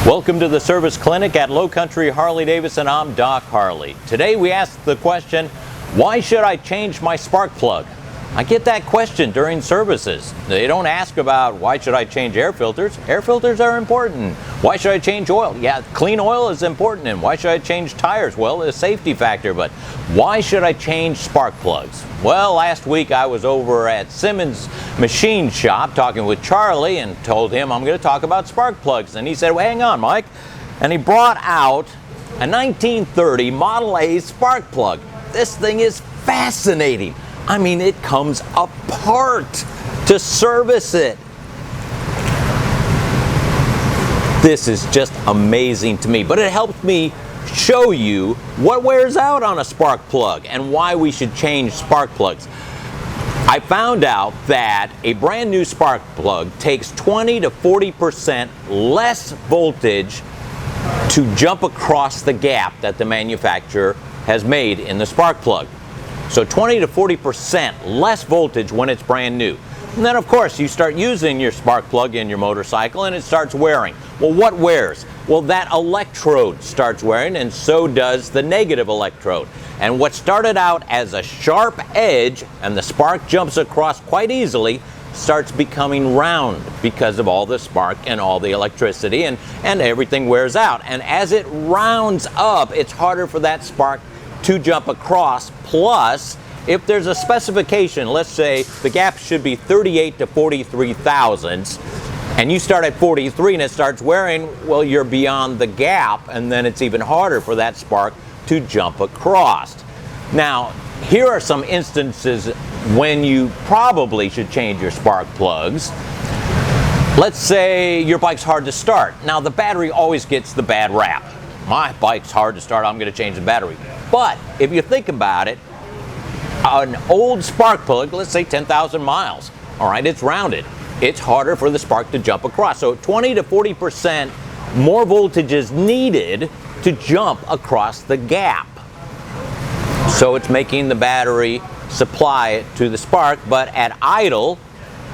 Welcome to the service clinic at Low Country Harley-Davidson. I'm Doc Harley. Today we ask the question, why should I change my spark plug? I get that question during services. They don't ask about why should I change air filters. Air filters are important. Why should I change oil? Yeah, clean oil is important. And why should I change tires? Well, it's a safety factor, but why should I change spark plugs? Well, last week I was over at Simmons Machine Shop talking with Charlie and told him I'm going to talk about spark plugs. And he said, well, hang on, Mike. And he brought out a 1930 Model A spark plug. This thing is fascinating. I mean, it comes apart to service it. This is just amazing to me, but it helps me show you what wears out on a spark plug and why we should change spark plugs. I found out that a brand new spark plug takes 20 to 40% less voltage to jump across the gap that the manufacturer has made in the spark plug. So 20 to 40% less voltage when it's brand new. And then of course you start using your spark plug in your motorcycle and it starts wearing. Well, what wears? Well, that electrode starts wearing, and so does the negative electrode. And what started out as a sharp edge and the spark jumps across quite easily starts becoming round because of all the spark and all the electricity, and everything wears out. And as it rounds up, it's harder for that spark to jump across. Plus, if there's a specification, let's say the gap should be 38 to 43 thousandths, and you start at 43 and it starts wearing, well, you're beyond the gap, and then it's even harder for that spark to jump across. Now, here are some instances when you probably should change your spark plugs. Let's say your bike's hard to start. Now, the battery always gets the bad rap. My bike's hard to start, I'm going to change the battery. But if you think about it, an old spark plug, let's say 10,000 miles, all right, it's rounded. It's harder for the spark to jump across. So 20 to 40% more voltage is needed to jump across the gap. So it's making the battery supply to the spark, but at idle,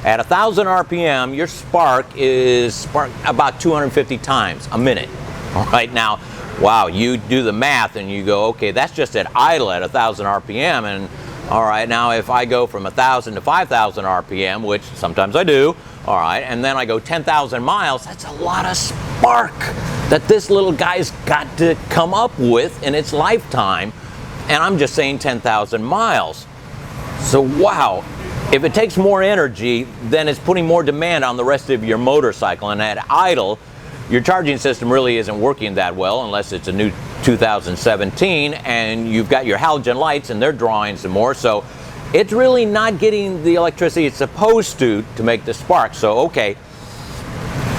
at 1,000 RPM, your spark is sparked about 250 times a minute. All right, now, wow, you do the math and you go, okay, that's just at idle at 1,000 RPM. And all right, now if I go from 1,000 to 5,000 RPM, which sometimes I do, all right, and then I go 10,000 miles, that's a lot of spark that this little guy's got to come up with in its lifetime. And I'm just saying 10,000 miles. So wow, if it takes more energy, then it's putting more demand on the rest of your motorcycle. And at idle, your charging system really isn't working that well unless it's a new 2017 and you've got your halogen lights and they're drawing some more. So it's really not getting the electricity it's supposed to make the spark. So okay,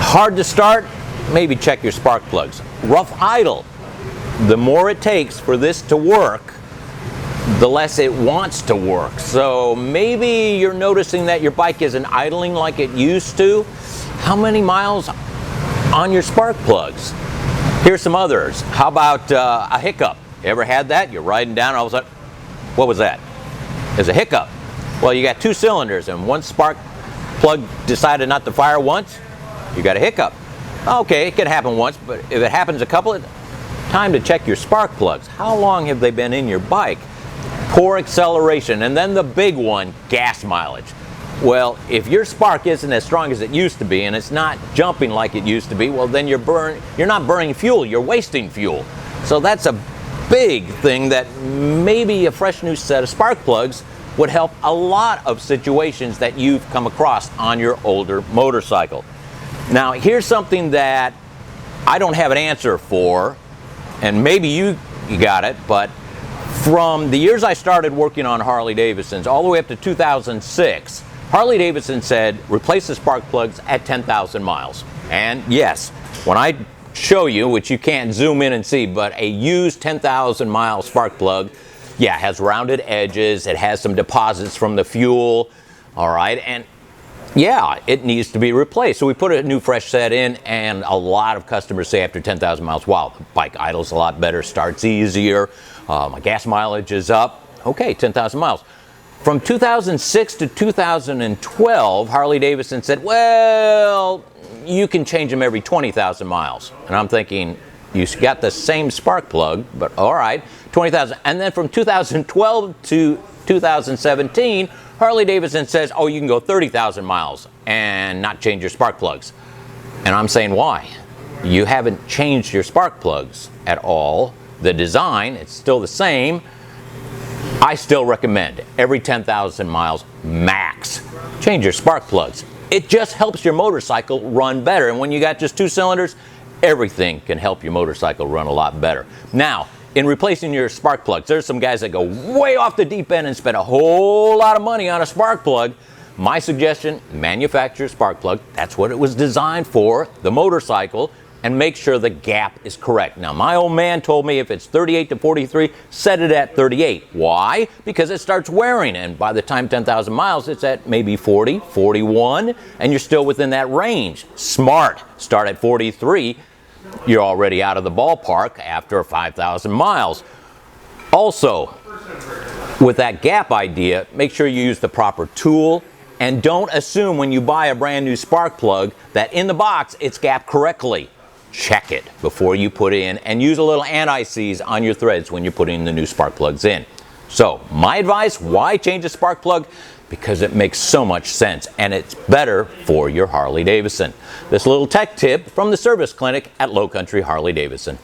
hard to start, maybe check your spark plugs. Rough idle, the more it takes for this to work, the less it wants to work. So maybe you're noticing that your bike isn't idling like it used to. How many miles on your spark plugs? Here's some others. How about a hiccup? You ever had that? You're riding down, all of a sudden, what was that? There's a hiccup. Well, you got two cylinders and one spark plug decided not to fire once, you got a hiccup. Okay, it can happen once, but if it happens a couple of times, to check your spark plugs. How long have they been in your bike? Poor acceleration, and then the big one, gas mileage. Well, if your spark isn't as strong as it used to be and it's not jumping like it used to be, well, then you're not burning fuel, you're wasting fuel. So that's a big thing that maybe a fresh new set of spark plugs would help a lot of situations that you've come across on your older motorcycle. Now, here's something that I don't have an answer for, and maybe you got it, but from the years I started working on Harley-Davidsons all the way up to 2006, Harley-Davidson said replace the spark plugs at 10,000 miles. And yes, when I show you, which you can't zoom in and see, but a used 10,000 mile spark plug, yeah, has rounded edges, it has some deposits from the fuel, all right, and yeah, it needs to be replaced. So we put a new fresh set in, and a lot of customers say after 10,000 miles, wow, the bike idles a lot better, starts easier, my gas mileage is up. Okay, 10,000 miles. From 2006 to 2012, Harley-Davidson said, well, you can change them every 20,000 miles. And I'm thinking, you got the same spark plug, but all right, 20,000. And then from 2012 to 2017, Harley-Davidson says, oh, you can go 30,000 miles and not change your spark plugs. And I'm saying, why? You haven't changed your spark plugs at all. The design, it's still the same. I still recommend every 10,000 miles max, change your spark plugs. It just helps your motorcycle run better. And when you got just 2 cylinders, everything can help your motorcycle run a lot better. Now, in replacing your spark plugs, there's some guys that go way off the deep end and spend a whole lot of money on a spark plug. My suggestion, manufacture a spark plug. That's what it was designed for, the motorcycle, and make sure the gap is correct. Now, my old man told me if it's 38 to 43, set it at 38. Why? Because it starts wearing, and by the time 10,000 miles, it's at maybe 40, 41, and you're still within that range. Smart. Start at 43. You're already out of the ballpark after 5,000 miles. Also, with that gap idea, make sure you use the proper tool, and don't assume when you buy a brand new spark plug that in the box it's gapped correctly. Check it before you put in, and use a little anti-seize on your threads when you're putting the new spark plugs in. So, my advice, why change a spark plug? Because it makes so much sense and it's better for your Harley-Davidson. This little tech tip from the service clinic at Low Country Harley-Davidson.